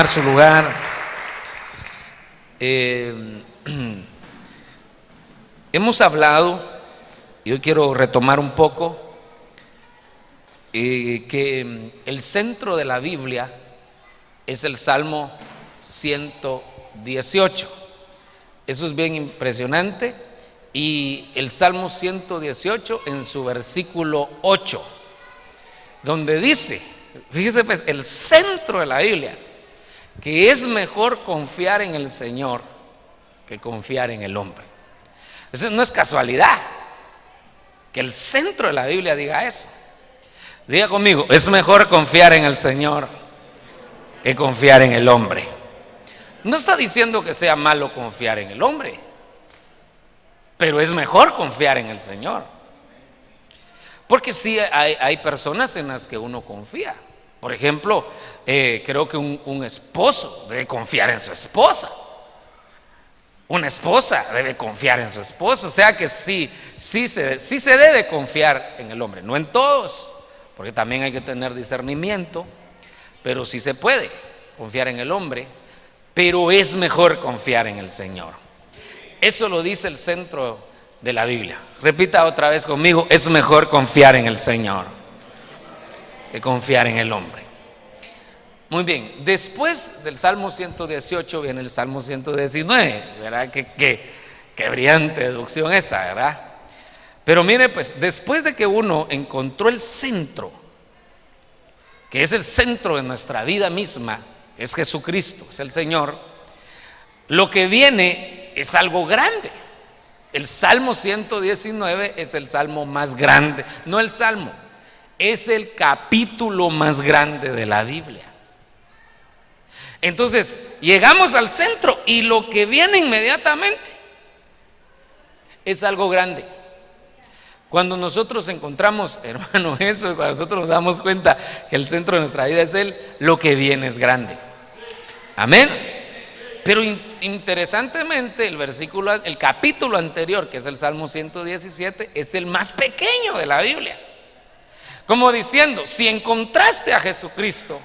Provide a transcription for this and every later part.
Su lugar. Hemos hablado, y hoy quiero retomar un poco, que el centro de la Biblia es el Salmo 118. Eso es bien impresionante. Y el Salmo 118 en su versículo 8, donde dice, fíjese pues, el centro de la Biblia, que es mejor confiar en el Señor que confiar en el hombre. Eso no es casualidad que el centro de la Biblia diga eso. Diga conmigo, es mejor confiar en el Señor que confiar en el hombre. No está diciendo que sea malo confiar en el hombre, pero es mejor confiar en el Señor. Porque sí hay personas en las que uno confía. Por ejemplo, creo que un esposo debe confiar en su esposa. Una esposa debe confiar en su esposo. O sea que sí se debe confiar en el hombre. No en todos, porque también hay que tener discernimiento. Pero sí se puede confiar en el hombre. Pero es mejor confiar en el Señor. Eso lo dice el centro de la Biblia. Repita otra vez conmigo: es mejor confiar en el Señor que confiar en el hombre. Muy bien, después del Salmo 118 viene el Salmo 119, ¿verdad? Qué brillante deducción esa, ¿verdad? Pero mire pues, después de que uno encontró el centro, que es el centro de nuestra vida misma, es Jesucristo, es el Señor, lo que viene es algo grande. El Salmo 119 es el salmo más grande, no el salmo, es el capítulo más grande de la Biblia. Entonces llegamos al centro y lo que viene inmediatamente es algo grande. Cuando nosotros encontramos, hermano, eso, cuando nosotros nos damos cuenta que el centro de nuestra vida es Él, lo que viene es grande. Amén. Pero interesantemente el capítulo anterior, que es el Salmo 117, es el más pequeño de la Biblia. Como diciendo, si encontraste a Jesucristo,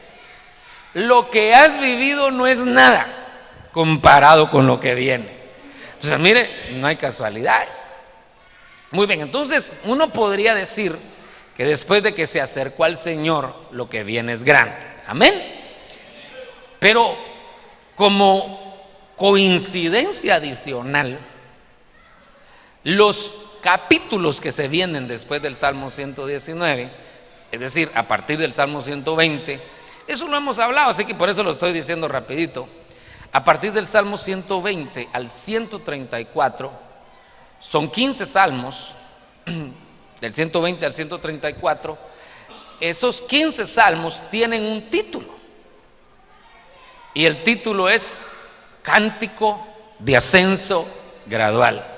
lo que has vivido no es nada comparado con lo que viene. Entonces, mire, no hay casualidades. Muy bien, entonces uno podría decir que después de que se acercó al Señor, lo que viene es grande. Amén. Pero como coincidencia adicional, los capítulos que se vienen después del Salmo 119, es decir, a partir del Salmo 120, eso lo hemos hablado, así que por eso lo estoy diciendo rapidito. A partir del Salmo 120 al 134, son 15 salmos, del 120 al 134, esos 15 salmos tienen un título, y el título es Cántico de Ascenso Gradual.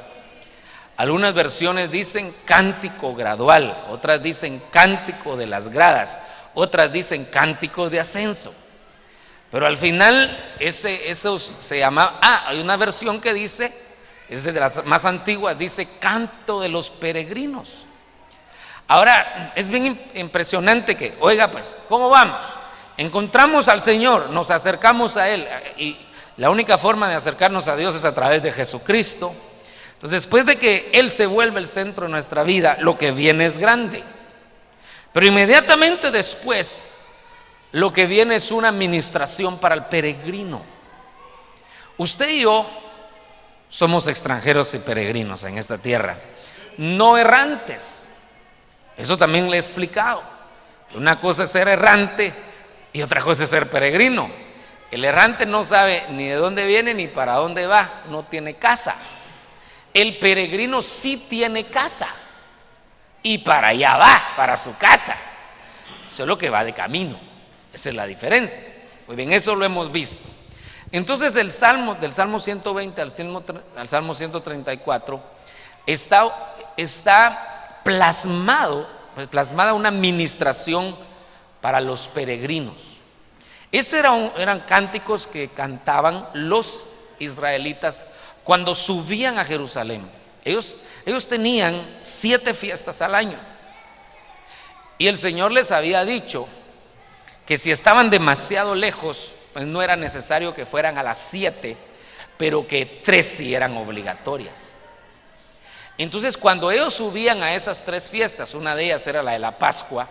Algunas versiones dicen Cántico Gradual, otras dicen Cántico de las Gradas, otras dicen Cánticos de Ascenso. Pero al final eso se llama, hay una versión que dice, es de las más antiguas, dice Canto de los Peregrinos. Ahora, es bien impresionante que, oiga pues, ¿cómo vamos? Encontramos al Señor, nos acercamos a Él, y la única forma de acercarnos a Dios es a través de Jesucristo. Entonces, después de que Él se vuelve el centro de nuestra vida, lo que viene es grande. Pero inmediatamente después, lo que viene es una administración para el peregrino. Usted y yo somos extranjeros y peregrinos en esta tierra, no errantes. Eso también le he explicado. Una cosa es ser errante y otra cosa es ser peregrino. El errante no sabe ni de dónde viene ni para dónde va, no tiene casa. El peregrino sí tiene casa y para allá va, para su casa, solo que va de camino. Esa es la diferencia. Muy bien, eso lo hemos visto. Entonces del Salmo 120 al Salmo 134 está plasmada una administración para los peregrinos. Eran cánticos que cantaban los israelitas cuando subían a Jerusalén. Ellos tenían 7 fiestas al año, y el Señor les había dicho que si estaban demasiado lejos, pues no era necesario que fueran a las 7, pero que 3 sí eran obligatorias. Entonces, cuando ellos subían a esas 3 fiestas, una de ellas era la de la Pascua,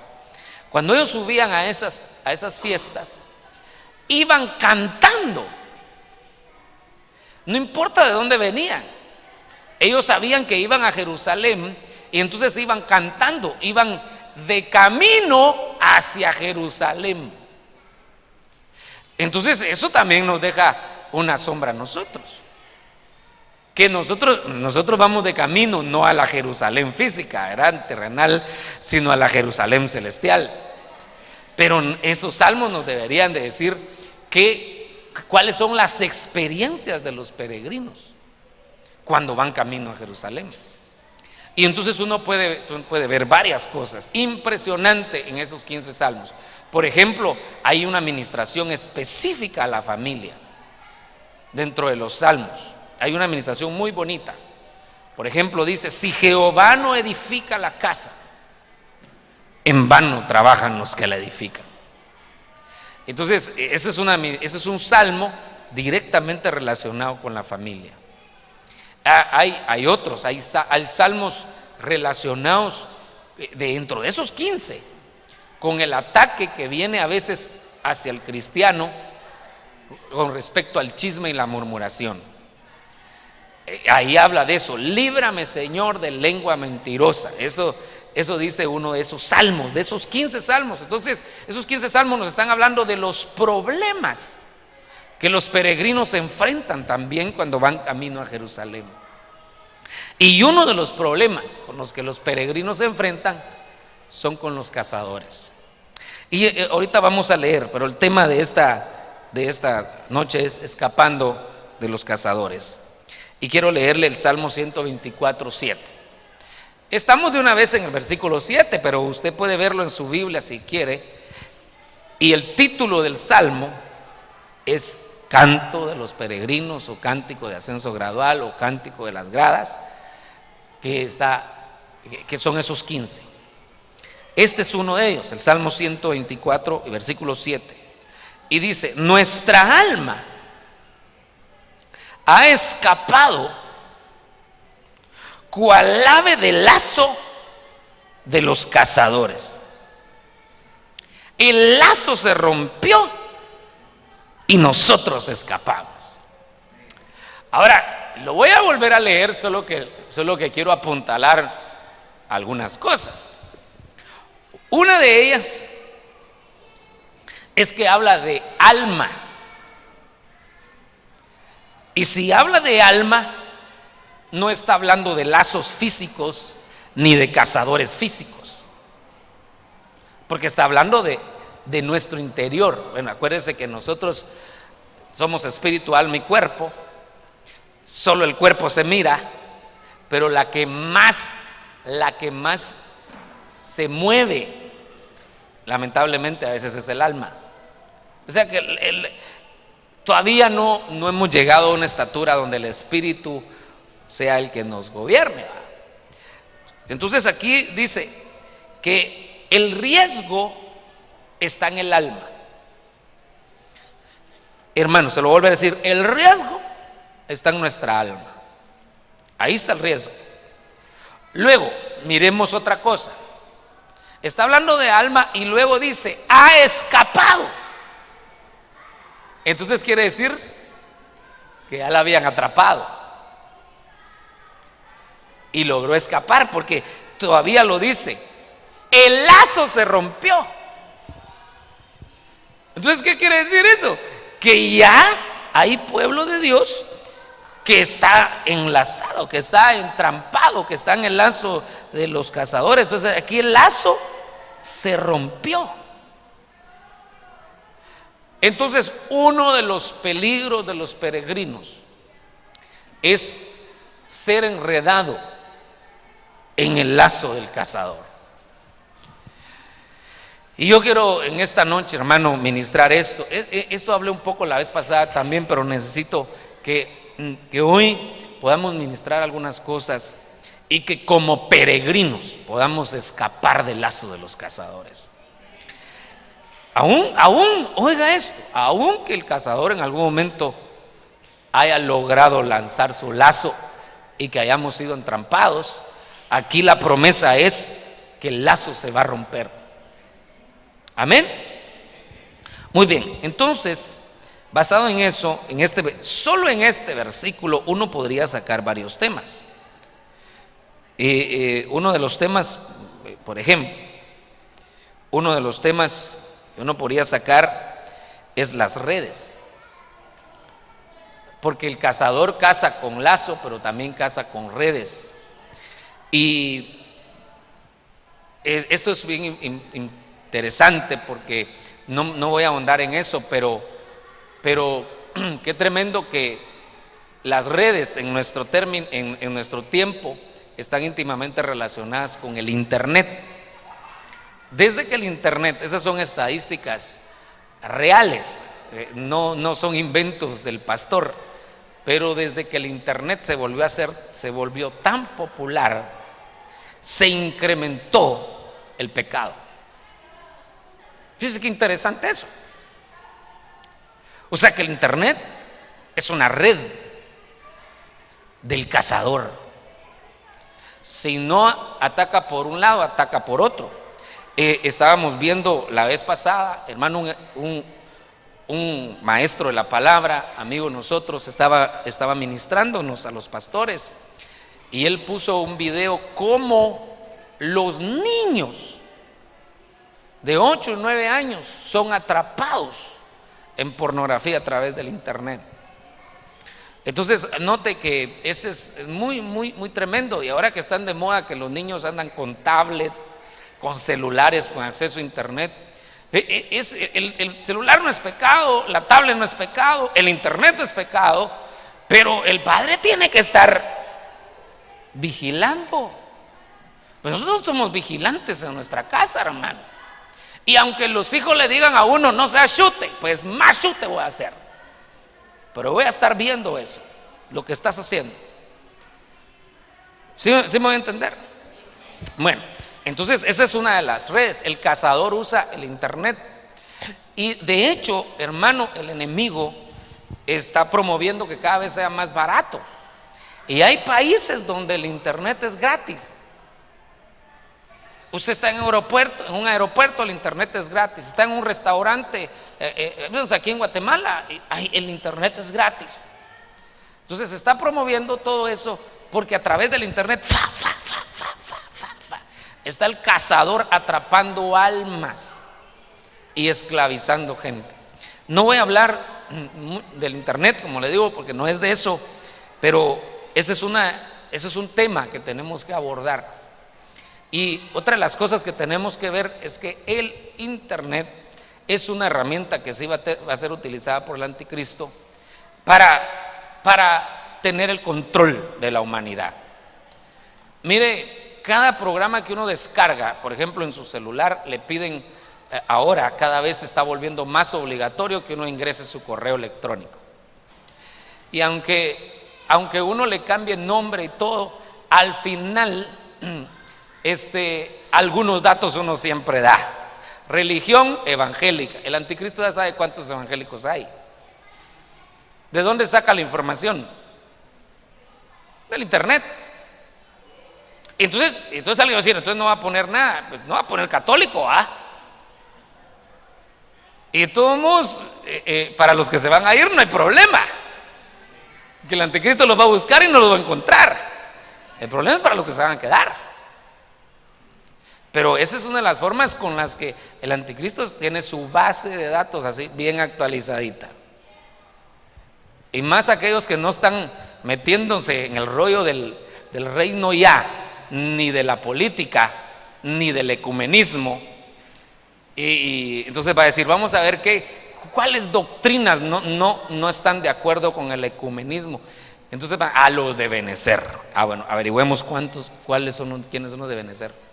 cuando ellos subían a esas fiestas, iban cantando. No importa de dónde venían. Ellos sabían que iban a Jerusalén y entonces iban cantando, iban de camino hacia Jerusalén. Entonces eso también nos deja una sombra a nosotros, que nosotros vamos de camino no a la Jerusalén física, ¿verdad?, terrenal, sino a la Jerusalén celestial. Pero esos salmos nos deberían de decir cuáles son las experiencias de los peregrinos cuando van camino a Jerusalén. Y entonces uno puede ver varias cosas impresionantes en esos 15 salmos. Por ejemplo, hay una administración específica a la familia dentro de los salmos. Hay una administración muy bonita. Por ejemplo, dice: si Jehová no edifica la casa, en vano trabajan los que la edifican. Entonces, ese es un salmo directamente relacionado con la familia. Hay otros, hay salmos relacionados dentro de esos 15 con el ataque que viene a veces hacia el cristiano con respecto al chisme y la murmuración. Ahí habla de eso: líbrame, Señor, de lengua mentirosa. Eso dice uno de esos salmos, de esos 15 salmos. Entonces, esos 15 salmos nos están hablando de los problemas que los peregrinos se enfrentan también cuando van camino a Jerusalén. Y uno de los problemas con los que los peregrinos se enfrentan son con los cazadores. Y ahorita vamos a leer, pero el tema de esta noche es escapando de los cazadores. Y quiero leerle el Salmo 124, 7. Estamos de una vez en el versículo 7, pero usted puede verlo en su Biblia si quiere. Y el título del Salmo es Canto de los Peregrinos, o Cántico de Ascenso Gradual, o Cántico de las Gradas, que son esos 15. Este es uno de ellos, el Salmo 124, versículo 7. Y dice: nuestra alma ha escapado cual ave del lazo de los cazadores. El lazo se rompió y nosotros escapamos. Ahora lo voy a volver a leer, solo que quiero apuntalar algunas cosas. Una de ellas es que habla de alma. Y si habla de alma, no está hablando de lazos físicos ni de cazadores físicos, porque está hablando de nuestro interior. Bueno, acuérdense que nosotros somos espíritu, alma y cuerpo. Solo el cuerpo se mira, pero la que más se mueve, lamentablemente, a veces es el alma. O sea que todavía no hemos llegado a una estatura donde el espíritu sea el que nos gobierne. Entonces aquí dice que el riesgo está en el alma. Hermanos, se lo vuelvo a decir: el riesgo está en nuestra alma. Ahí está el riesgo. Luego, miremos otra cosa. Está hablando de alma y luego dice: ha escapado. Entonces quiere decir que ya la habían atrapado y logró escapar, porque todavía lo dice: el lazo se rompió. Entonces, ¿qué quiere decir eso? Que ya hay pueblo de Dios que está enlazado, que está entrampado, que está en el lazo de los cazadores. Entonces aquí el lazo se rompió. Entonces, uno de los peligros de los peregrinos es ser enredado en el lazo del cazador. Y yo quiero en esta noche, hermano, ministrar esto. Esto hablé un poco la vez pasada también, pero necesito que hoy podamos ministrar algunas cosas y que como peregrinos podamos escapar del lazo de los cazadores. oiga esto, aún que el cazador en algún momento haya logrado lanzar su lazo y que hayamos sido entrampados, aquí la promesa es que el lazo se va a romper. Amén. Muy bien, entonces, basado en eso, solo en este versículo uno podría sacar varios temas. Uno de los temas, por ejemplo, uno de los temas que uno podría sacar es las redes. Porque el cazador caza con lazo, pero también caza con redes. Y eso es bien interesante, porque no voy a ahondar en eso, pero qué tremendo que las redes en nuestro tiempo están íntimamente relacionadas con el internet. Desde que el internet, esas son estadísticas reales, no son inventos del pastor, pero desde que el internet se volvió tan popular, se incrementó el pecado. Fíjense qué interesante eso. O sea que el internet es una red del cazador. Si no ataca por un lado, ataca por otro. Estábamos viendo la vez pasada, hermano, un maestro de la palabra, amigo de nosotros, estaba ministrándonos a los pastores, y él puso un video cómo los niños de 8 y 9 años son atrapados en pornografía a través del internet. Entonces note que ese es muy, muy, muy tremendo. Y ahora que están de moda que los niños andan con tablet, con celulares, con acceso a internet, el celular no es pecado, la tablet no es pecado, el internet no es pecado, pero el padre tiene que estar vigilando. Pues nosotros somos vigilantes en nuestra casa, hermano. Y aunque los hijos le digan a uno no sea chute, pues más chute voy a hacer, pero voy a estar viendo eso, lo que estás haciendo. ¿Sí me voy a entender? Bueno, entonces esa es una de las redes. El cazador usa el internet. Y de hecho, hermano, el enemigo está promoviendo que cada vez sea más barato. Y hay países donde el internet es gratis. Usted está en un aeropuerto, el internet es gratis. Está en un restaurante, aquí en Guatemala, el internet es gratis. Entonces se está promoviendo todo eso porque a través del internet está el cazador atrapando almas y esclavizando gente. No voy a hablar del internet, como le digo, porque no es de eso, pero ese es un tema que tenemos que abordar. Y otra de las cosas que tenemos que ver es que el internet es una herramienta que sí va a ser utilizada por el anticristo para tener el control de la humanidad. Mire, cada programa que uno descarga, por ejemplo en su celular, le piden, ahora cada vez se está volviendo más obligatorio que uno ingrese su correo electrónico. Y aunque uno le cambie nombre y todo, al final algunos datos uno siempre da. Religión evangélica. El anticristo ya sabe cuántos evangélicos hay. ¿De dónde saca la información? Del internet. Entonces alguien va a decir, entonces no va a poner nada, pues no va a poner católico, y todos para los que se van a ir no hay problema, que el anticristo los va a buscar y no los va a encontrar. El problema es para los que se van a quedar. Pero esa es una de las formas con las que el anticristo tiene su base de datos así bien actualizadita. Y más aquellos que no están metiéndose en el rollo del reino ya, ni de la política, ni del ecumenismo. Y entonces va a decir, vamos a ver cuáles doctrinas no están de acuerdo con el ecumenismo. Entonces a los de Benecer. Bueno, averigüemos quiénes son los de Benecer.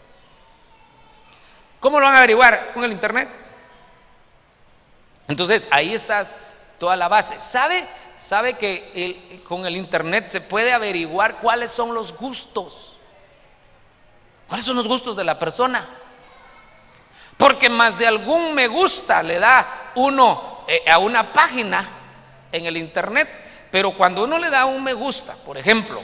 ¿Cómo lo van a averiguar? Con el internet. Entonces ahí está toda la base. ¿Sabe que con el internet se puede averiguar cuáles son los gustos? ¿Cuáles son los gustos de la persona? porque más de algún me gusta le da uno a una página en el internet. Pero cuando uno le da un me gusta, por ejemplo,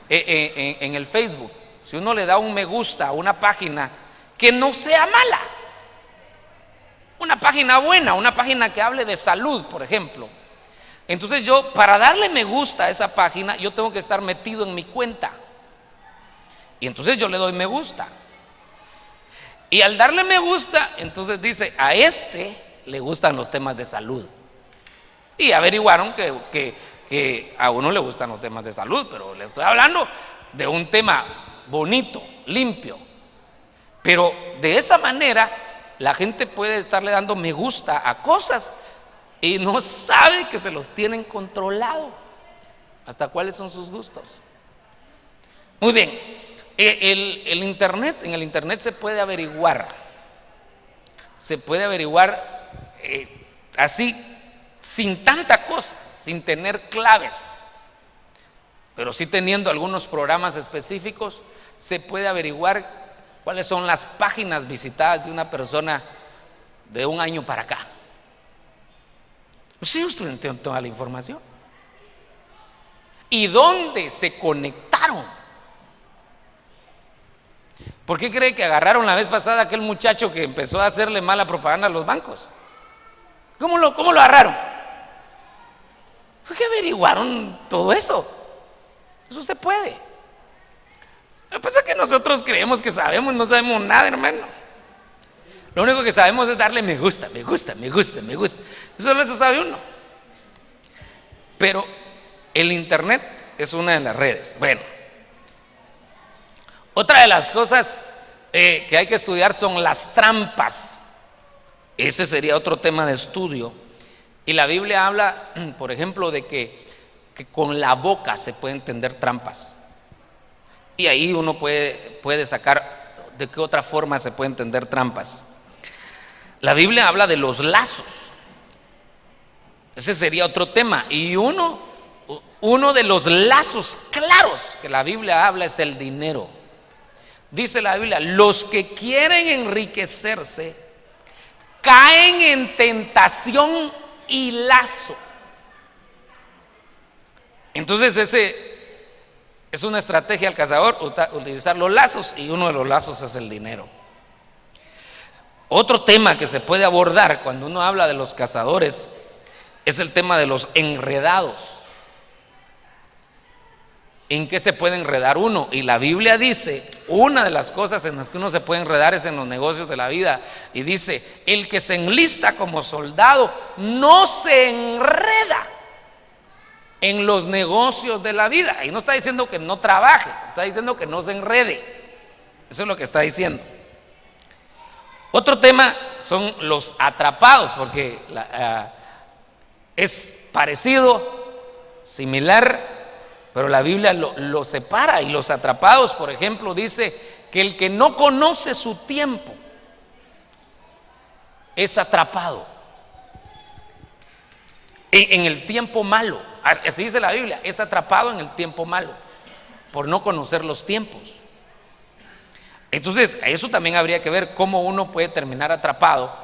en el Facebook, si uno le da un me gusta a una página que no sea mala, una página buena, una página que hable de salud, por ejemplo, entonces yo, para darle me gusta a esa página, yo tengo que estar metido en mi cuenta. Y entonces yo le doy me gusta. Y al darle me gusta, entonces dice, a este le gustan los temas de salud. Y averiguaron que a uno le gustan los temas de salud, pero le estoy hablando de un tema bonito, limpio. Pero de esa manera la gente puede estarle dando me gusta a cosas y no sabe que se los tienen controlado hasta cuáles son sus gustos. Muy bien, el internet, en el internet se puede averiguar así, sin tanta cosa, sin tener claves, pero sí teniendo algunos programas específicos, se puede averiguar cuáles son las páginas visitadas de una persona de un año para acá. Sí, usted tiene toda la información. ¿Y dónde se conectaron? ¿Por qué cree que agarraron la vez pasada a aquel muchacho que empezó a hacerle mala propaganda a los bancos? ¿Cómo lo agarraron? Fue que averiguaron todo eso. Eso se puede. Lo que pasa es que nosotros creemos que sabemos, no sabemos nada, hermano. Lo único que sabemos es darle me gusta, me gusta, me gusta, me gusta. Eso sabe uno. Pero el internet es una de las redes. Bueno, otra de las cosas que hay que estudiar son las trampas. Ese sería otro tema de estudio. Y la Biblia habla, por ejemplo, de que con la boca se pueden tender trampas. Y ahí uno puede sacar de qué otra forma se pueden tender trampas. La Biblia habla de los lazos. Ese sería otro tema. Y uno de los lazos claros que la Biblia habla es el dinero. Dice la Biblia, los que quieren enriquecerse caen en tentación y lazo. Entonces ese es una estrategia al cazador, utilizar los lazos, y uno de los lazos es el dinero. Otro tema que se puede abordar cuando uno habla de los cazadores es el tema de los enredados. ¿En qué se puede enredar uno? Y la Biblia dice, una de las cosas en las que uno se puede enredar es en los negocios de la vida. Y dice, el que se enlista como soldado no se enreda en los negocios de la vida. Ahí no está diciendo que no trabaje, está diciendo que no se enrede. Eso es lo que está diciendo. Otro tema son los atrapados, porque es parecido, similar, pero la Biblia lo separa. Y los atrapados, por ejemplo, dice que el que no conoce su tiempo es atrapado en el tiempo malo. Así dice la Biblia, es atrapado en el tiempo malo por no conocer los tiempos. Entonces, eso también habría que ver cómo uno puede terminar atrapado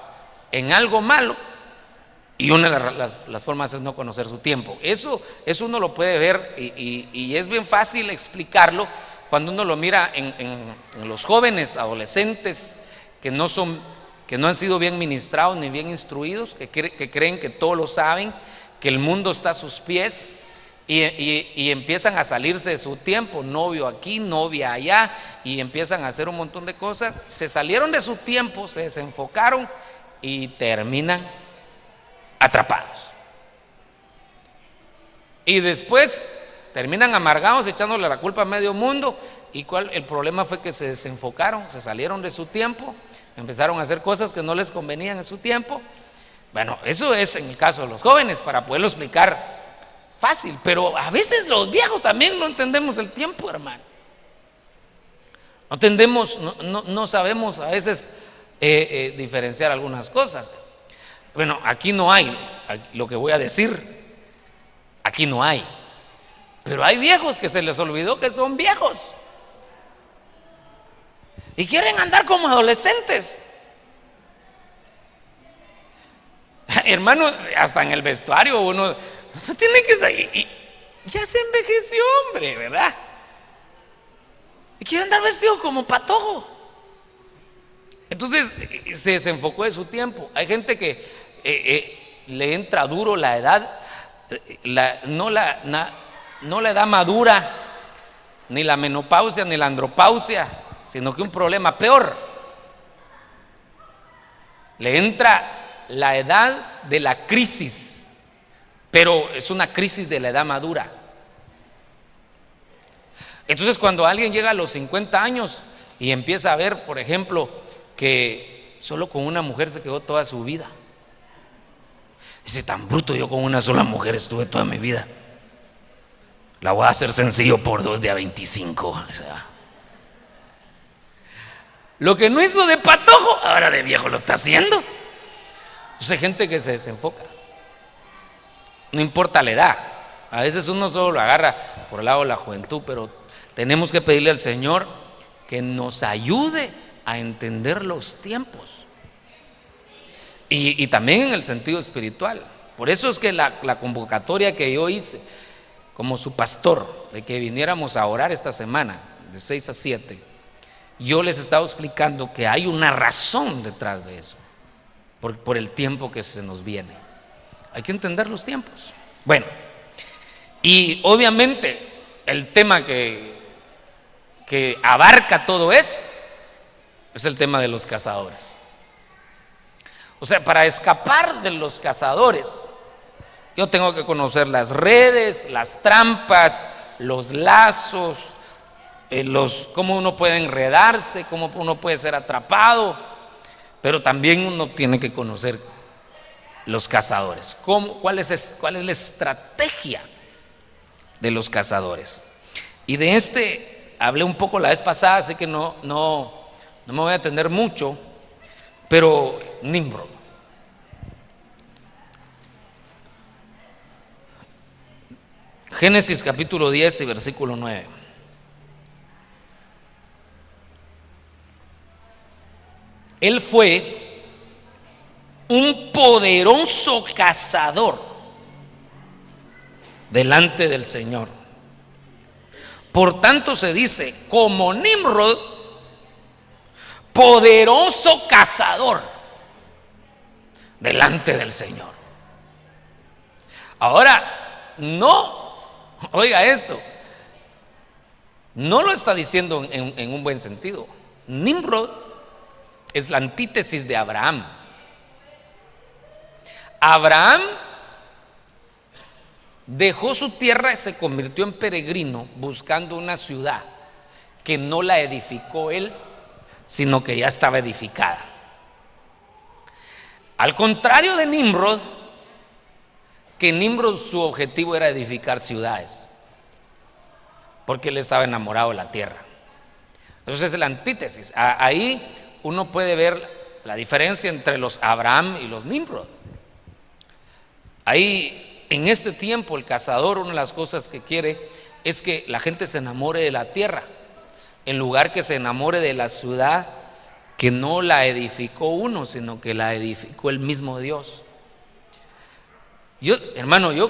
en algo malo, y una de las formas es no conocer su tiempo. Eso uno lo puede ver y es bien fácil explicarlo cuando uno lo mira en los jóvenes, adolescentes que no han sido bien ministrados ni bien instruidos, que creen que todo lo saben, que el mundo está a sus pies, y empiezan a salirse de su tiempo, novio aquí, novia allá, y empiezan a hacer un montón de cosas. Se salieron de su tiempo, se desenfocaron y terminan atrapados. Y después terminan amargados, echándole la culpa a medio mundo. ¿Y el problema fue que se desenfocaron, se salieron de su tiempo, empezaron a hacer cosas que no les convenían en su tiempo? Bueno, eso es en el caso de los jóvenes, para poderlo explicar fácil, pero a veces los viejos también no entendemos el tiempo, hermano. No sabemos a veces diferenciar algunas cosas. Bueno, aquí no hay, lo que voy a decir, aquí no hay. Pero hay viejos que se les olvidó que son viejos y quieren andar como adolescentes. hermano, hasta en el vestuario uno tiene que salir. Ya se envejeció, hombre, ¿verdad? Y quiere andar vestido como patojo. Entonces se desenfocó de su tiempo. Hay gente que le entra duro la edad, no la edad madura, ni la menopausia, ni la andropausia, sino que un problema peor. Le entra la edad de la crisis, pero es una crisis de la edad madura. Entonces, cuando alguien llega a los 50 años y empieza a ver, por ejemplo, que solo con una mujer se quedó toda su vida, dice: tan bruto, yo con una sola mujer estuve toda mi vida, la voy a hacer sencillo por 2 de a 25. O sea, lo que no hizo de patojo, ahora de viejo lo está haciendo. Entonces hay gente que se desenfoca, no importa la edad. A veces uno solo lo agarra por el lado de la juventud, pero tenemos que pedirle al Señor que nos ayude a entender los tiempos y también en el sentido espiritual. Por eso es que la convocatoria que yo hice como su pastor, de que viniéramos a orar esta semana de 6 a 7, yo les he estado explicando que hay una razón detrás de eso, por el tiempo que se nos viene. Hay que entender los tiempos. Bueno, y obviamente el tema que abarca todo eso es el tema de los cazadores. O sea, para escapar de los cazadores, yo tengo que conocer las redes, las trampas, los lazos, cómo uno puede enredarse, cómo uno puede ser atrapado, pero también uno tiene que conocer los cazadores. ¿Cuál es la estrategia de los cazadores? Y de hablé un poco la vez pasada, así que no me voy a atender mucho, pero Nimrod. Génesis capítulo 10 y versículo 9. Él fue un poderoso cazador delante del Señor. Por tanto se dice, como Nimrod, poderoso cazador delante del Señor. Ahora, oiga esto, no lo está diciendo en un buen sentido. Nimrod es la antítesis de Abraham. Abraham dejó su tierra y se convirtió en peregrino buscando una ciudad que no la edificó él, sino que ya estaba edificada. Al contrario de Nimrod, que Nimrod su objetivo era edificar ciudades, porque él estaba enamorado de la tierra. Entonces es la antítesis. Ahí uno puede ver la diferencia entre los Abraham y los Nimrod. Ahí, en este tiempo, el cazador, una de las cosas que quiere es que la gente se enamore de la tierra, en lugar que se enamore de la ciudad que no la edificó uno, sino que la edificó el mismo Dios. Hermano, yo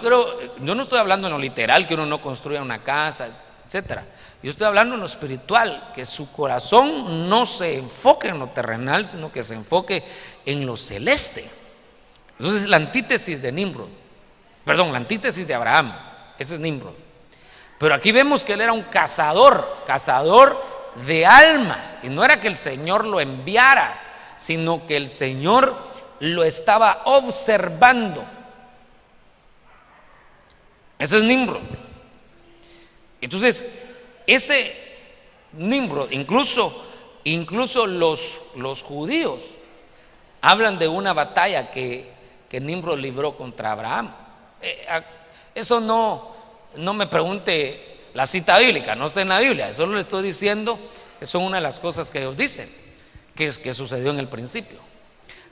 no estoy hablando en lo literal, que uno no construya una casa, etcétera. Yo estoy hablando en lo espiritual, que su corazón no se enfoque en lo terrenal, sino que se enfoque en lo celeste. Entonces, la antítesis de la antítesis de Abraham, ese es Nimrod. Pero aquí vemos que él era un cazador de almas, y no era que el Señor lo enviara, sino que el Señor lo estaba observando. Ese es Nimrod. Entonces, ese Nimrod, incluso los judíos hablan de una batalla que Nimrod libró contra Abraham. Eso no me pregunte la cita bíblica, no está en la Biblia, solo le estoy diciendo que son una de las cosas que ellos dicen, que sucedió en el principio.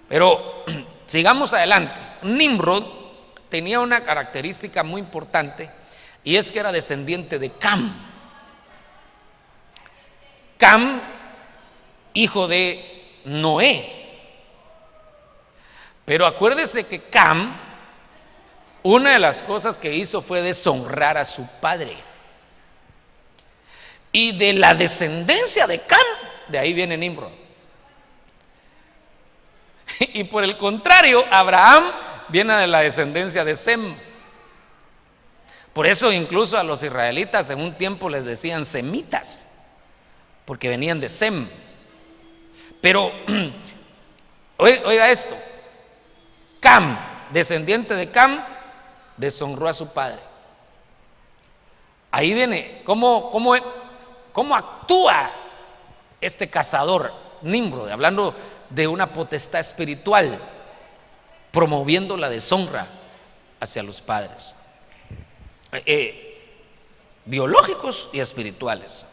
Pero sigamos adelante. Nimrod tenía una característica muy importante, y es que era descendiente de Cam. Cam, hijo de Noé. Pero acuérdese que Cam, una de las cosas que hizo fue deshonrar a su padre. Y de la descendencia de Cam, de ahí viene Nimrod. Y por el contrario, Abraham viene de la descendencia de Sem. Por eso incluso a los israelitas en un tiempo les decían semitas, porque venían de Sem. Pero oiga esto, Cam, descendiente de Cam, deshonró a su padre. Ahí viene cómo actúa este cazador Nimrod, hablando de una potestad espiritual, promoviendo la deshonra hacia los padres, biológicos y espirituales.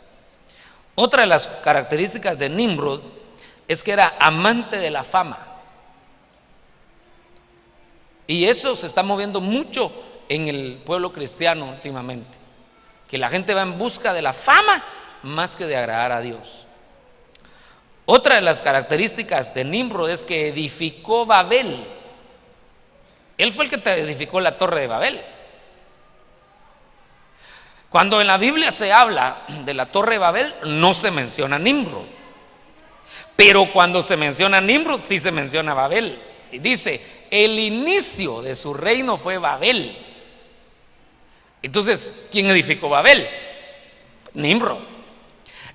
Otra de las características de Nimrod es que era amante de la fama. Y eso se está moviendo mucho en el pueblo cristiano últimamente, que la gente va en busca de la fama más que de agradar a Dios. Otra de las características de Nimrod es que edificó Babel. Él fue el que te edificó la torre de Babel. Cuando en la Biblia se habla de la torre de Babel, no se menciona Nimrod. Pero cuando se menciona Nimrod, sí se menciona Babel. Y dice, el inicio de su reino fue Babel. Entonces, ¿quién edificó Babel? Nimrod.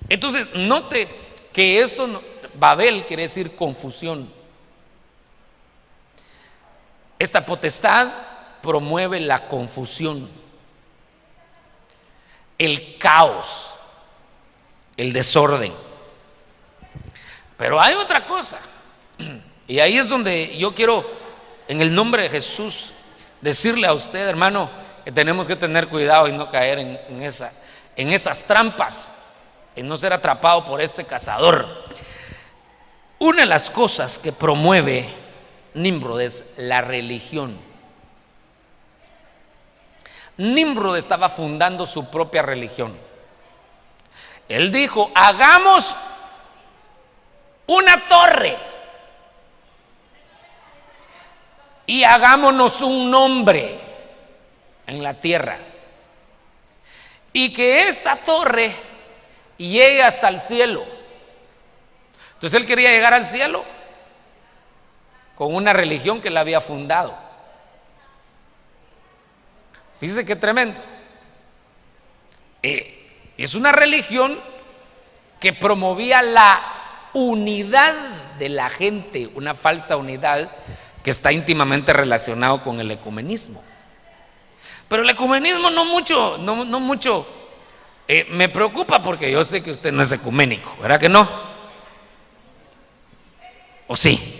Entonces, note que Babel quiere decir confusión. Esta potestad promueve la confusión, el caos, el desorden. Pero hay otra cosa, y ahí es donde yo quiero, en el nombre de Jesús, decirle a usted, hermano, que tenemos que tener cuidado y no caer en esas trampas, en no ser atrapado por este cazador. Una de las cosas que promueve Nimrod es la religión. Nimrod estaba fundando su propia religión. Él dijo, hagamos una torre y hagámonos un nombre en la tierra, y que esta torre llegue hasta el cielo. Entonces él quería llegar al cielo con una religión que él había fundado. Fíjese qué tremendo. Es una religión que promovía la unidad de la gente, una falsa unidad que está íntimamente relacionado con el ecumenismo. Pero el ecumenismo no mucho me preocupa, porque yo sé que usted no es ecuménico, ¿verdad que no? ¿O sí?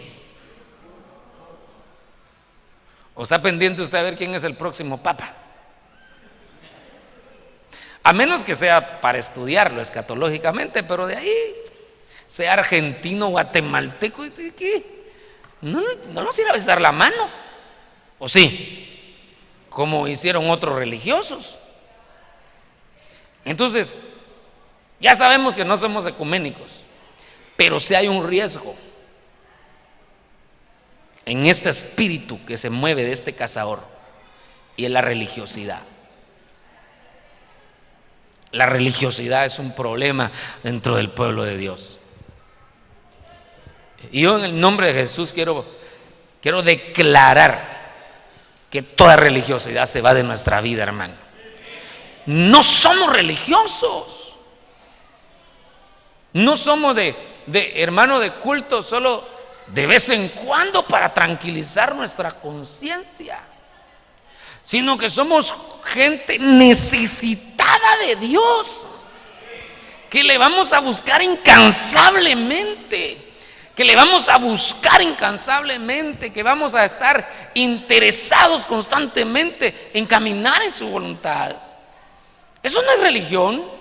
¿O está pendiente usted a ver quién es el próximo papa? A menos que sea para estudiarlo escatológicamente, pero de ahí, sea argentino, guatemalteco, ¿qué? No nos irá a besar la mano, ¿o sí? Como hicieron otros religiosos. Entonces, ya sabemos que no somos ecuménicos, pero sí hay un riesgo en este espíritu que se mueve de este cazador, y es la religiosidad. La religiosidad es un problema dentro del pueblo de Dios. Y yo, en el nombre de Jesús, quiero declarar que toda religiosidad se va de nuestra vida, hermano. No somos religiosos. No somos de hermano de culto solo de vez en cuando para tranquilizar nuestra conciencia, sino que somos gente necesitada de Dios, que le vamos a buscar incansablemente, que vamos a estar interesados constantemente en caminar en su voluntad. Eso no es religión.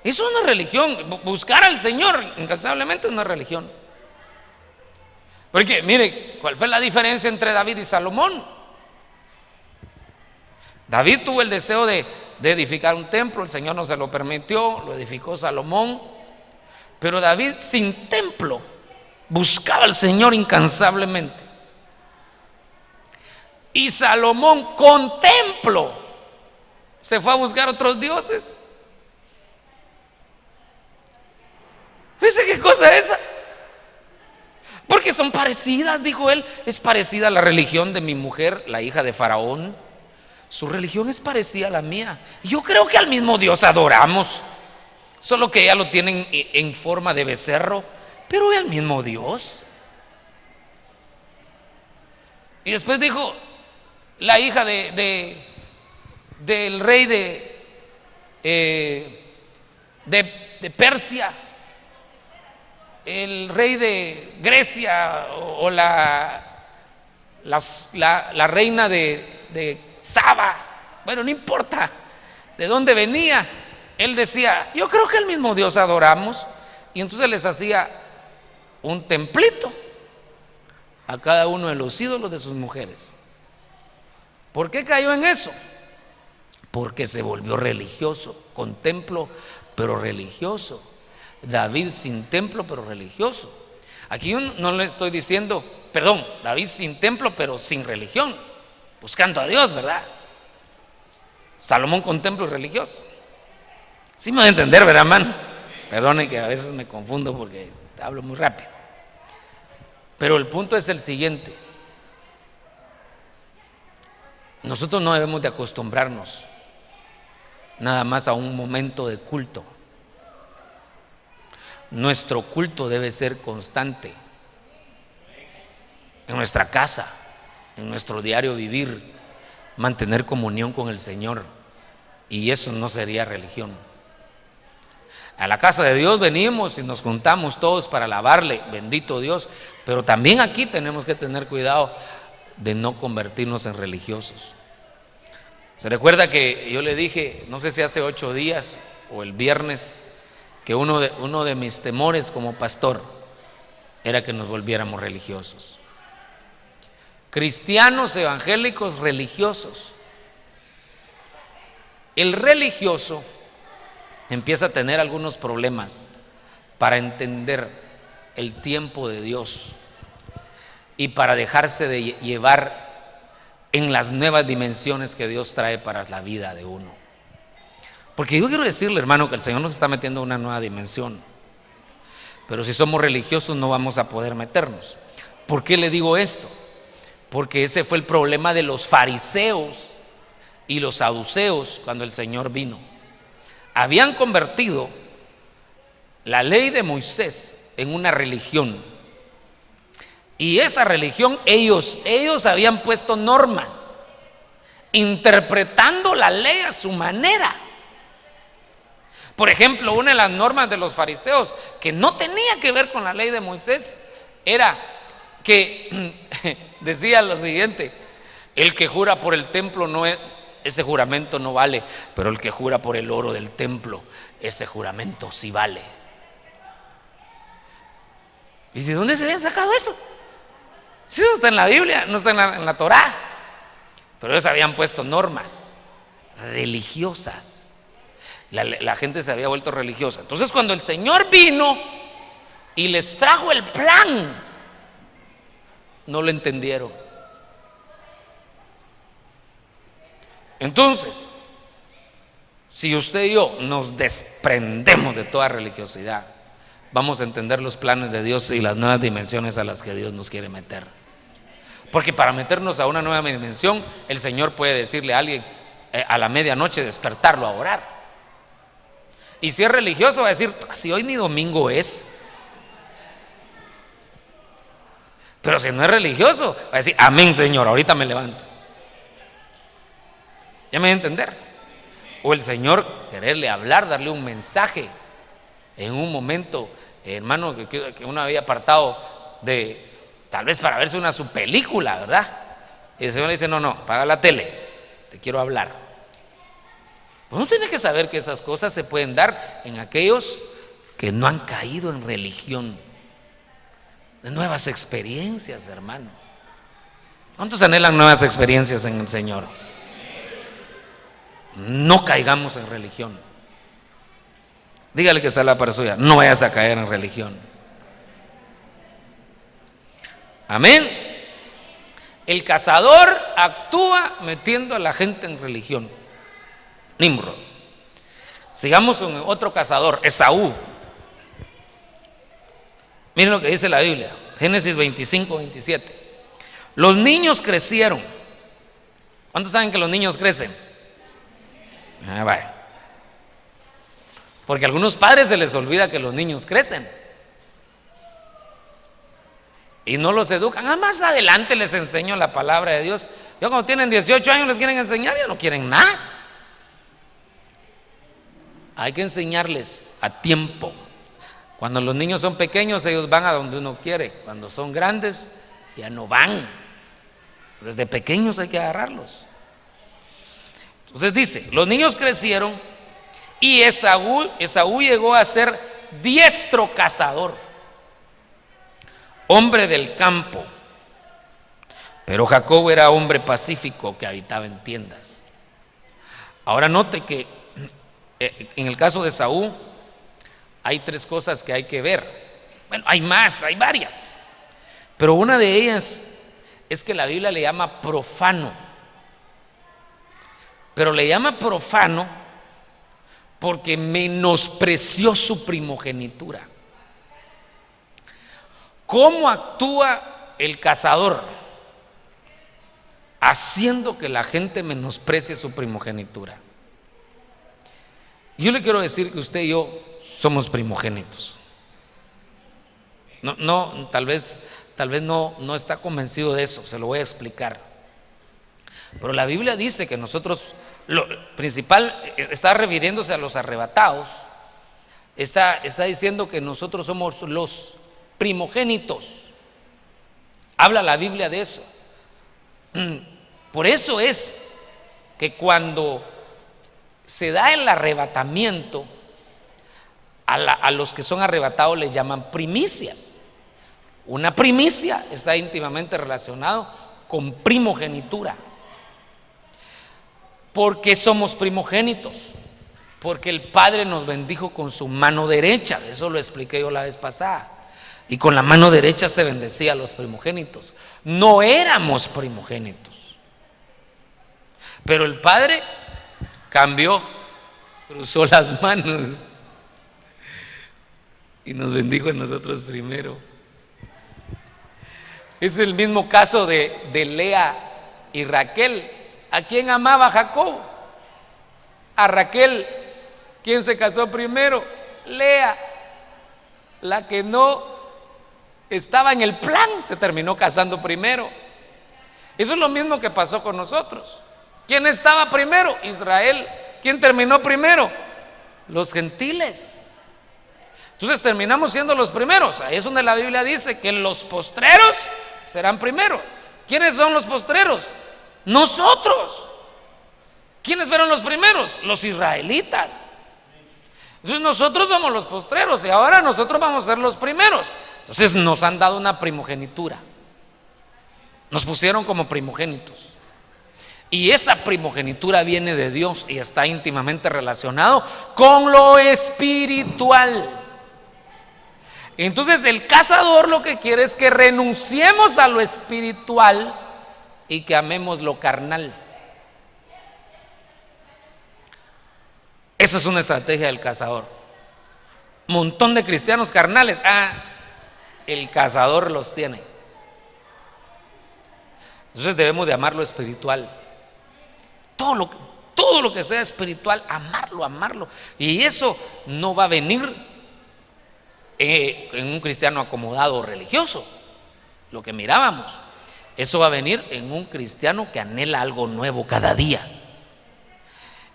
Eso no es religión. Buscar al Señor incansablemente es una religión. Porque mire, ¿cuál fue la diferencia entre David y Salomón? David tuvo el deseo de edificar un templo, el Señor no se lo permitió, lo edificó Salomón. Pero David sin templo buscaba al Señor incansablemente. Y Salomón con templo se fue a buscar otros dioses. Fíjese qué cosa es esa. Porque son parecidas, dijo él. Es parecida a la religión de mi mujer, la hija de Faraón. Su religión es parecida a la mía. Yo creo que al mismo Dios adoramos, solo que ella lo tienen en forma de becerro, pero es el mismo Dios. Y después dijo, la hija del rey de Persia, el rey de Grecia, o la reina de Saba, bueno, no importa de dónde venía, él decía, yo creo que el mismo Dios adoramos. Y entonces les hacía un templito a cada uno de los ídolos de sus mujeres. ¿Por qué cayó en eso? Porque se volvió religioso, con templo pero religioso. David sin templo pero religioso. Aquí yo no le estoy diciendo, perdón, David sin templo pero sin religión, buscando a Dios, ¿verdad? Salomón con templo y religioso. Sí me voy a entender, ¿verdad, hermano? Perdone que a veces me confundo porque hablo muy rápido. Pero el punto es el siguiente: nosotros no debemos de acostumbrarnos nada más a un momento de culto. Nuestro culto debe ser constante en nuestra casa, en nuestro diario vivir, mantener comunión con el Señor. Y eso no sería religión. A la casa de Dios venimos y nos juntamos todos para alabarle, bendito Dios, pero también aquí tenemos que tener cuidado de no convertirnos en religiosos. Se recuerda que yo le dije, no sé si hace 8 días o el viernes, que uno de mis temores como pastor era que nos volviéramos religiosos. Cristianos evangélicos religiosos. El religioso empieza a tener algunos problemas para entender el tiempo de Dios y para dejarse de llevar en las nuevas dimensiones que Dios trae para la vida de uno. Porque yo quiero decirle, hermano, que el Señor nos está metiendo en una nueva dimensión, pero si somos religiosos no vamos a poder meternos. ¿Por qué le digo esto? Porque ese fue el problema de los fariseos y los saduceos cuando el Señor vino. Habían convertido la ley de Moisés en una religión, y esa religión ellos habían puesto normas, interpretando la ley a su manera. Por ejemplo, una de las normas de los fariseos, que no tenía que ver con la ley de Moisés, era que decía lo siguiente: el que jura por el templo ese juramento no vale, pero el que jura por el oro del templo, ese juramento sí vale. ¿Y de dónde se habían sacado eso? Si eso está en la Biblia, no está en la Torá. Pero ellos habían puesto normas religiosas. La gente se había vuelto religiosa. Entonces, cuando el Señor vino y les trajo el plan, no lo entendieron. Entonces, si usted y yo nos desprendemos de toda religiosidad, vamos a entender los planes de Dios y las nuevas dimensiones a las que Dios nos quiere meter. Porque para meternos a una nueva dimensión, el Señor puede decirle a alguien a la medianoche, despertarlo a orar. Y si es religioso va a decir, si hoy ni domingo es. Pero si no es religioso va a decir, amén, Señor, ahorita me levanto. ¿Ya me voy a entender? O el Señor quererle hablar, darle un mensaje en un momento, hermano, que uno había apartado de tal vez para verse su película, ¿verdad? Y el Señor le dice, no, apaga la tele, te quiero hablar. Pues uno tiene que saber que esas cosas se pueden dar en aquellos que no han caído en religión, de nuevas experiencias, hermano. ¿Cuántos anhelan nuevas experiencias en el Señor? No caigamos en religión. Dígale que está la par suya, no vayas a caer en religión. Amén. El cazador actúa metiendo a la gente en religión. Nimrod. Sigamos con otro cazador, Esaú. Miren lo que dice la Biblia, Génesis 25, 27. Los niños crecieron. ¿Cuántos saben que los niños crecen? Vaya. Porque a algunos padres se les olvida que los niños crecen y no los educan. Más adelante les enseño la palabra de Dios. Yo cuando tienen 18 años les quieren enseñar, ya no quieren nada. Hay que enseñarles a tiempo. Cuando los niños son pequeños, ellos van a donde uno quiere. Cuando son grandes, ya no van. Desde pequeños hay que agarrarlos. Entonces dice, los niños crecieron y Esaú llegó a ser diestro cazador, hombre del campo. Pero Jacob era hombre pacífico que habitaba en tiendas. Ahora note que en el caso de Esaú hay tres cosas que hay que ver. Bueno, hay más, hay varias, pero una de ellas es que la Biblia le llama profano. Pero le llama profano porque menospreció su primogenitura. ¿Cómo actúa el cazador? Haciendo que la gente menosprecie su primogenitura. Yo le quiero decir que usted y yo somos primogénitos. Tal vez no está convencido de eso, se lo voy a explicar. Pero la Biblia dice que nosotros, lo principal, está refiriéndose a los arrebatados, está diciendo que nosotros somos los primogénitos. Habla la Biblia de eso. Por eso es que cuando se da el arrebatamiento, a los que son arrebatados les llaman primicias. Una primicia está íntimamente relacionado con primogenitura. ¿Por qué somos primogénitos? Porque el Padre nos bendijo con su mano derecha. Eso lo expliqué yo la vez pasada. Y con la mano derecha se bendecía a los primogénitos. No éramos primogénitos, pero el Padre cambió, cruzó las manos y nos bendijo a nosotros primero. Es el mismo caso de Lea y Raquel. ¿A quién amaba Jacob? A Raquel. ¿Quién se casó primero? Lea. La que no estaba en el plan se terminó casando primero. Eso es lo mismo que pasó con nosotros. ¿Quién estaba primero? Israel. ¿Quién terminó primero? Los gentiles. Entonces terminamos siendo los primeros. Ahí es donde la Biblia dice que los postreros serán primero. ¿Quiénes son los postreros? Nosotros. ¿Quiénes fueron los primeros? Los israelitas. Entonces nosotros somos los postreros y ahora nosotros vamos a ser los primeros. Entonces nos han dado una primogenitura. Nos pusieron como primogénitos. Y esa primogenitura viene de Dios y está íntimamente relacionado con lo espiritual. Entonces el cazador lo que quiere es que renunciemos a lo espiritual y que amemos lo carnal. Esa es una estrategia del cazador. Montón de cristianos carnales. El cazador los tiene. Entonces debemos de amar lo espiritual. Todo lo que sea espiritual, amarlo. Y eso no va a venir en un cristiano acomodado o religioso, lo que mirábamos. Eso va a venir en un cristiano que anhela algo nuevo cada día.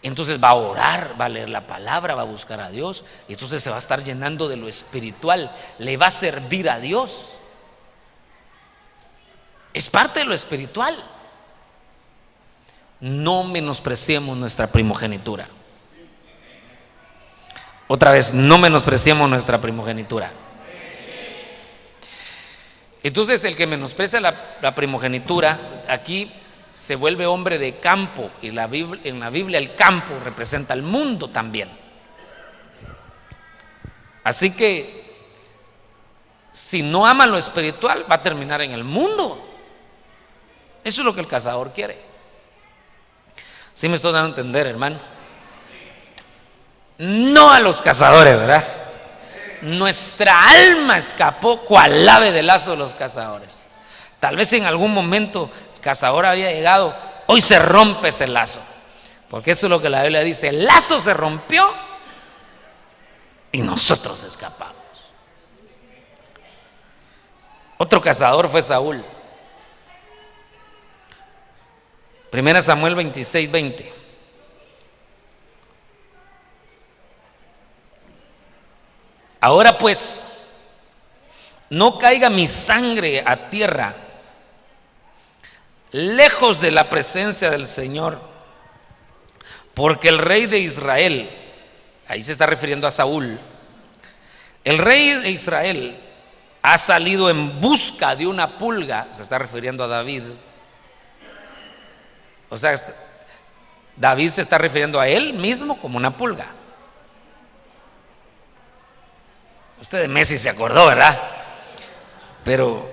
Entonces va a orar, va a leer la palabra, va a buscar a Dios, y entonces se va a estar llenando de lo espiritual, le va a servir a Dios. Es parte de lo espiritual. No menospreciemos nuestra primogenitura. Otra vez, no menospreciemos nuestra primogenitura. Entonces el que menosprecia la primogenitura, aquí se vuelve hombre de campo, y en la Biblia el campo representa el mundo también. Así que si no ama lo espiritual, va a terminar en el mundo. Eso es lo que el cazador quiere. ¿Sí me estoy dando a entender, hermano? No a los cazadores, ¿verdad? Nuestra alma escapó cual ave del lazo de los cazadores. Tal vez en algún momento el cazador había llegado. Hoy se rompe ese lazo, porque eso es lo que la Biblia dice: el lazo se rompió y nosotros escapamos. Otro cazador fue Saúl. 1 Samuel 26:20. Ahora pues, no caiga mi sangre a tierra, lejos de la presencia del Señor, porque el rey de Israel, ahí se está refiriendo a Saúl, el rey de Israel ha salido en busca de una pulga, se está refiriendo a David. O sea, David se está refiriendo a él mismo como una pulga. Usted de Messi se acordó, ¿verdad? Pero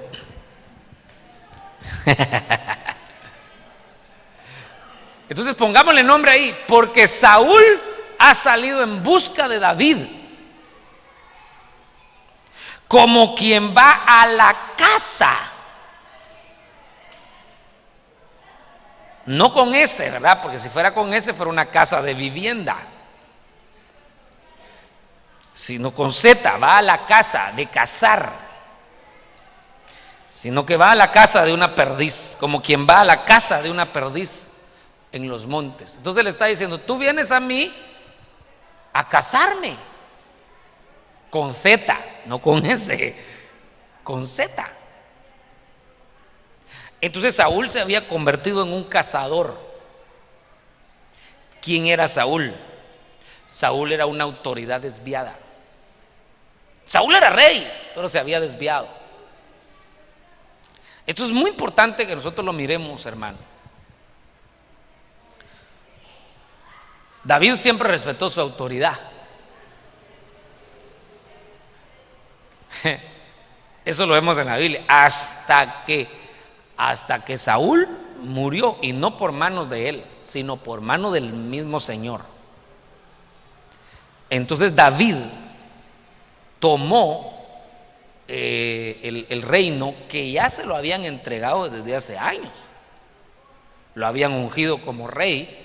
entonces pongámosle nombre ahí, porque Saúl ha salido en busca de David, como quien va a la casa. No con ese, ¿verdad? Porque si fuera con ese fuera una casa de vivienda. Sino con Z, va a la casa de cazar. Sino que va a la casa de una perdiz, como quien va a la casa de una perdiz en los montes. Entonces le está diciendo: tú vienes a mí a cazarme. Con Z, no con S, con Z. Entonces Saúl se había convertido en un cazador. ¿Quién era Saúl? Saúl era una autoridad desviada. Saúl era rey, pero se había desviado. Esto es muy importante que nosotros lo miremos, hermano. David siempre respetó su autoridad. Eso lo vemos en la Biblia. Hasta que Saúl murió, y no por manos de él, sino por mano del mismo Señor. Entonces David tomó el reino que ya se lo habían entregado desde hace años. Lo habían ungido como rey.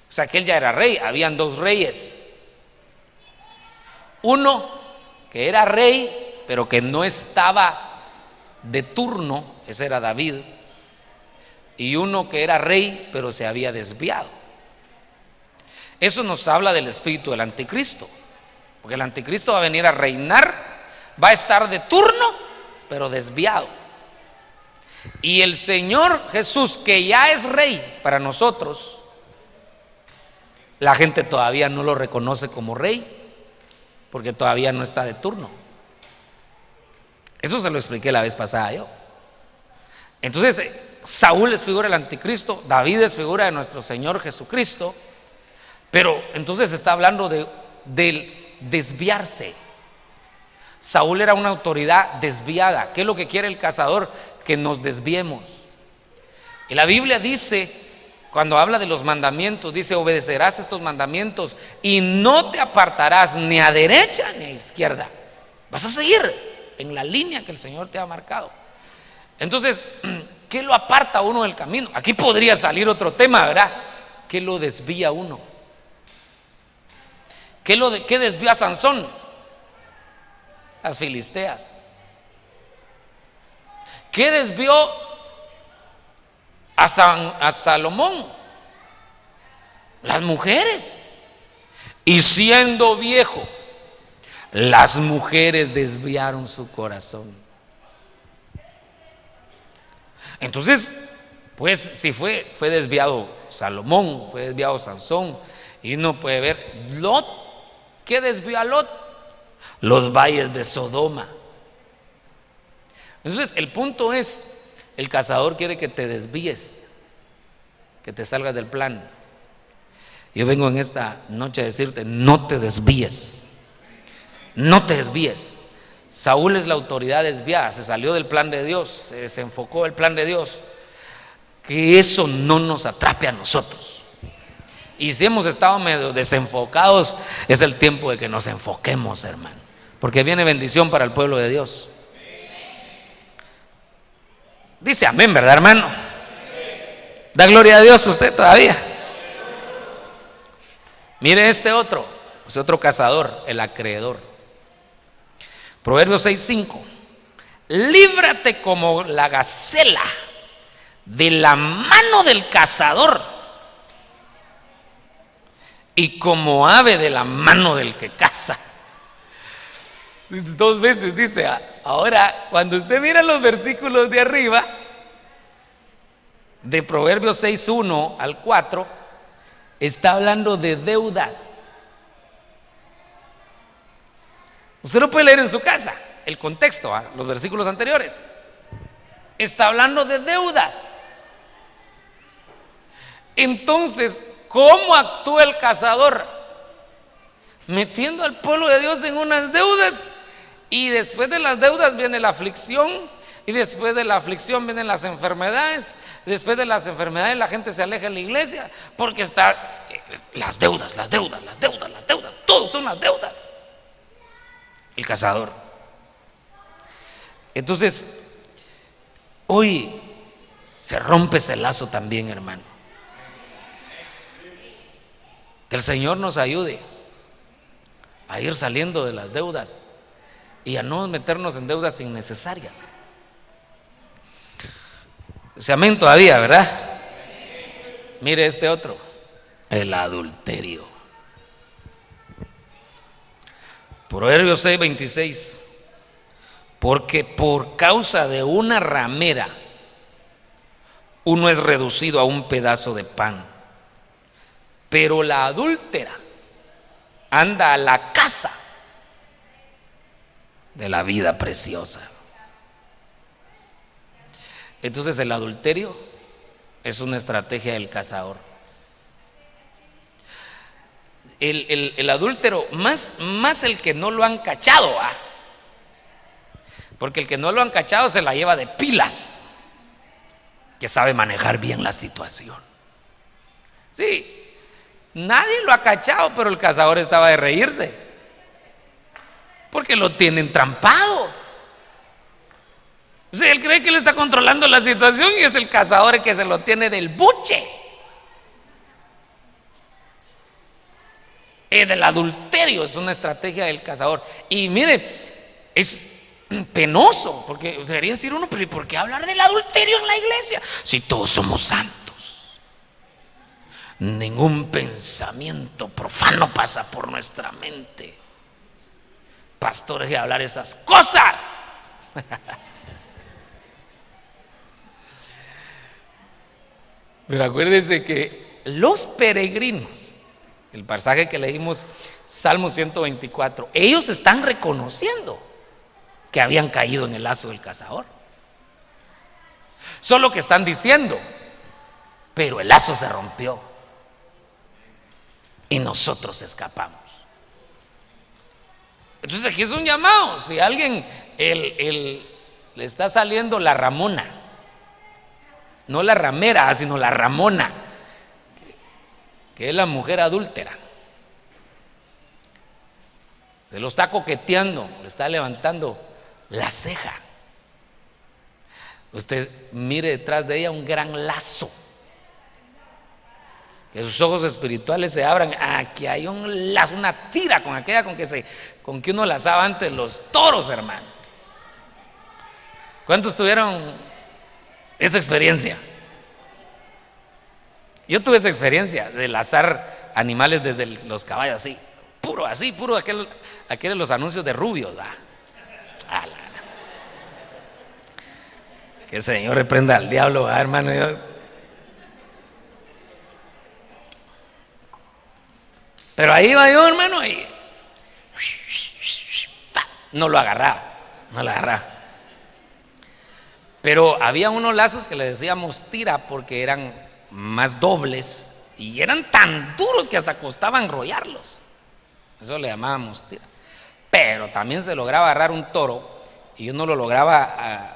O sea que él ya era rey. Habían dos reyes. Uno que era rey, pero que no estaba de turno, ese era David. Y uno que era rey, pero se había desviado. Eso nos habla del espíritu del anticristo, porque el anticristo va a venir a reinar, va a estar de turno, pero desviado. Y el Señor Jesús, que ya es rey para nosotros, la gente todavía no lo reconoce como rey, porque todavía no está de turno. Eso se lo expliqué la vez pasada yo. Entonces Saúl es figura del anticristo, David es figura de nuestro Señor Jesucristo. Pero entonces está hablando del desviarse. Saúl era una autoridad desviada. ¿Qué es lo que quiere el cazador? Que nos desviemos. Y la Biblia dice, cuando habla de los mandamientos, dice: obedecerás estos mandamientos y no te apartarás ni a derecha ni a izquierda. Vas a seguir en la línea que el Señor te ha marcado. Entonces, ¿qué lo aparta a uno del camino? Aquí podría salir otro tema, ¿verdad? ¿Qué lo desvía a uno? ¿Qué desvió a Sansón? Las filisteas. ¿Qué desvió a Salomón? Las mujeres. Y siendo viejo, las mujeres desviaron su corazón. Entonces, pues si fue desviado Salomón, fue desviado Sansón, y uno puede ver Lot. ¿Qué desvió a Lot? Los valles de Sodoma. Entonces el punto es, el cazador quiere que te desvíes, que te salgas del plan. Yo vengo en esta noche a decirte: no te desvíes, no te desvíes. Saúl es la autoridad desviada, se salió del plan de Dios, se desenfocó del plan de Dios. Que eso no nos atrape a nosotros. Y si hemos estado medio desenfocados, es el tiempo de que nos enfoquemos, hermano, porque viene bendición para el pueblo de Dios. Dice amén, ¿verdad, hermano? Da gloria a Dios usted todavía. Mire este otro cazador, el acreedor. Proverbios 6:5. Líbrate como la gacela de la mano del cazador y como ave de la mano del que caza. 2 veces dice. Ahora, cuando usted mira los versículos de arriba, de Proverbios 6:1 al 4, está hablando de deudas. Usted lo puede leer en su casa, el contexto, los versículos anteriores. Está hablando de deudas. Entonces, ¿cómo actúa el cazador? Metiendo al pueblo de Dios en unas deudas, y después de las deudas viene la aflicción, y después de la aflicción vienen las enfermedades, después de las enfermedades la gente se aleja de la iglesia porque está las deudas, todos son las deudas. El cazador. Entonces, hoy se rompe ese lazo también, hermano. Que el Señor nos ayude a ir saliendo de las deudas y a no meternos en deudas innecesarias. Se amén todavía, ¿verdad? Mire este otro, el adulterio. Proverbios 6:26. Porque por causa de una ramera uno es reducido a un pedazo de pan, pero la adúltera anda a la caza de la vida preciosa. Entonces el adulterio es una estrategia del cazador. El adúltero, más el que no lo han cachado, porque el que no lo han cachado se la lleva de pilas, que sabe manejar bien la situación. Sí, nadie lo ha cachado, pero el cazador estaba de reírse, porque lo tienen trampado. O sea, él cree que él está controlando la situación y es el cazador el que se lo tiene del buche. El adulterio es una estrategia del cazador. Y mire, es penoso, porque debería decir uno, pero ¿y por qué hablar del adulterio en la iglesia? Si todos somos santos, ningún pensamiento profano pasa por nuestra mente. Pastor, deje de hablar esas cosas. Pero acuérdense que los peregrinos, el pasaje que leímos, Salmo 124, ellos están reconociendo que habían caído en el lazo del cazador. Solo que están diciendo, pero el lazo se rompió y nosotros escapamos. Entonces aquí es un llamado. Si a alguien le está saliendo la ramona, no la ramera, sino la ramona, que es la mujer adúltera, se lo está coqueteando, le está levantando la ceja, usted mire detrás de ella un gran lazo, que sus ojos espirituales se abran. Aquí hay un lazo, una tira con aquella con que uno lazaba antes los toros, hermano. ¿Cuántos tuvieron esa experiencia? Yo tuve esa experiencia de lazar animales desde los caballos, así, puro aquel de los anuncios de Rubio, que el Señor reprenda al diablo, hermano. Pero ahí va yo, hermano, y no lo agarraba. Pero había unos lazos que le decíamos tira porque eran más dobles y eran tan duros que hasta costaba enrollarlos. Eso le llamábamos tira. pero también se lograba agarrar un toro y uno lo lograba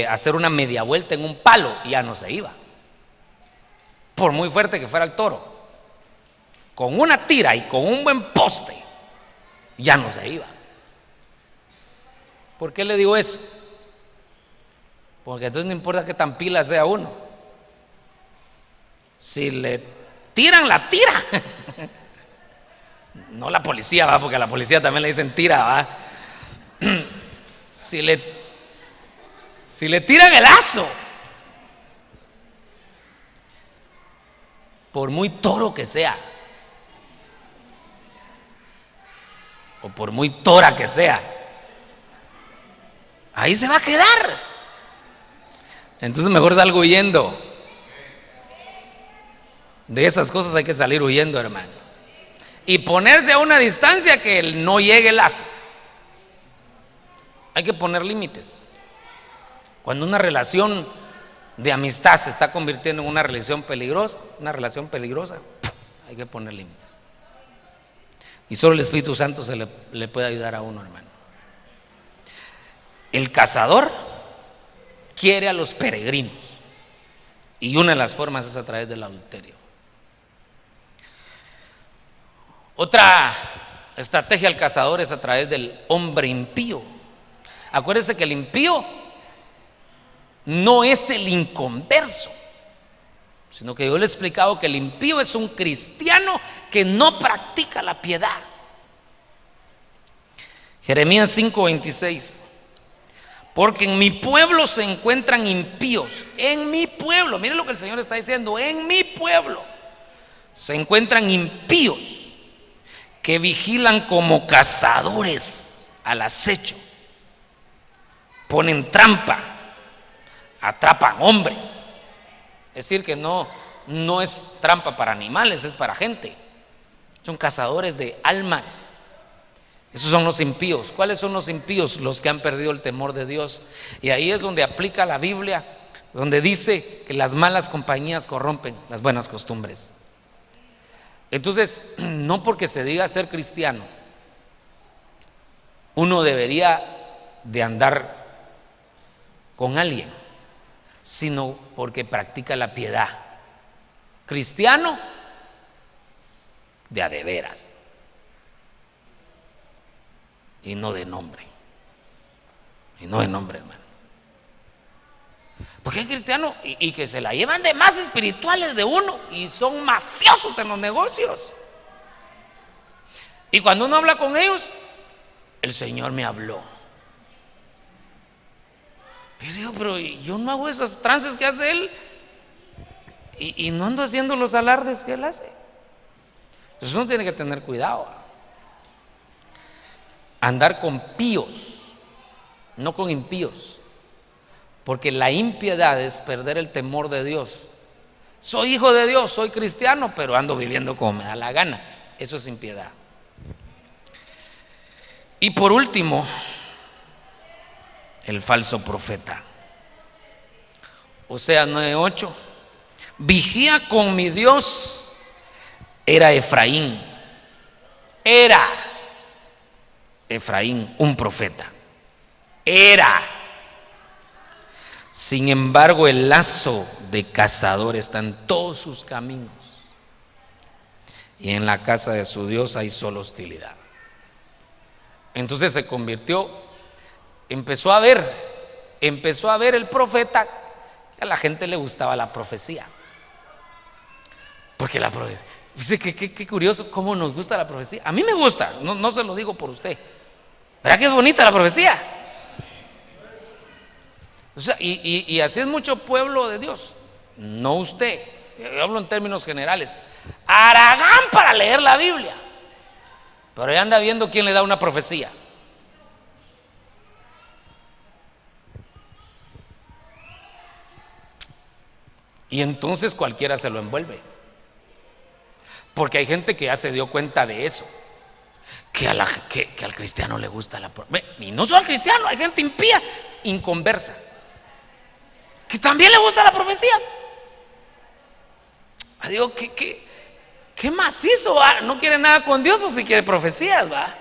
hacer una media vuelta en un palo y ya no se iba, por muy fuerte que fuera el toro. Con una tira y con un buen poste ya no se iba. ¿Por qué le digo eso? Porque entonces no importa qué tan pila sea uno, si le tiran, la tira. No la policía, va, porque a la policía también le dicen tira, va. Si le tiran el lazo, por muy toro que sea, o por muy tora que sea, ahí se va a quedar. Entonces mejor salgo huyendo. De esas cosas hay que salir huyendo, hermano, y ponerse a una distancia que no llegue el lazo. Hay que poner límites. Cuando una relación de amistad se está convirtiendo en una relación peligrosa, hay que poner límites. Y solo el Espíritu Santo le puede ayudar a uno, hermano. El cazador quiere a los peregrinos, y una de las formas es a través del adulterio. Otra estrategia del cazador es a través del hombre impío. Acuérdense que el impío no es el inconverso, sino que yo le he explicado que el impío es un cristiano que no practica la piedad. Jeremías 5:26. Porque en mi pueblo se encuentran impíos. En mi pueblo, miren lo que el Señor está diciendo, en mi pueblo se encuentran impíos que vigilan como cazadores al acecho, ponen trampa, atrapan hombres. Es decir, que no es trampa para animales, es para gente. Son cazadores de almas. Esos son los impíos. ¿Cuáles son los impíos? Los que han perdido el temor de Dios. Y ahí es donde aplica la Biblia, donde dice que las malas compañías corrompen las buenas costumbres. Entonces, no porque se diga ser cristiano, uno debería de andar con alguien, sino porque practica la piedad. Cristiano de a de veras, y no de nombre, hermano. Porque hay cristianos y que se la llevan de más espirituales de uno y son mafiosos en los negocios. Y cuando uno habla con ellos, el Señor me habló. Yo digo, pero yo no hago esos trances que hace él y no ando haciendo los alardes que él hace. Entonces uno tiene que tener cuidado. Andar con píos, no con impíos, porque la impiedad es perder el temor de Dios. Soy hijo de Dios, soy cristiano, pero ando viviendo como me da la gana. Eso es impiedad. Y por último, el falso profeta. Oseas 9:8. Vigía con mi Dios era Efraín. Era Efraín un profeta. Era. Sin embargo, el lazo de cazador está en todos sus caminos, y en la casa de su Dios hay solo hostilidad. Entonces se convirtió, empezó a ver el profeta, que a la gente le gustaba la profecía. Porque la profecía, dice que qué curioso cómo nos gusta la profecía. A mí me gusta, no se lo digo por usted. ¿Verdad que es bonita la profecía? O sea, y así es mucho pueblo de Dios. No usted, yo hablo en términos generales. Haragán para leer la Biblia, pero ya anda viendo quién le da una profecía. Y entonces cualquiera se lo envuelve. Porque hay gente que ya se dio cuenta de eso, que al cristiano le gusta la profecía. Y no solo al cristiano, hay gente impía, inconversa, que también le gusta la profecía. Digo, ¿qué macizo, va? No quiere nada con Dios, pues si quiere profecías, va.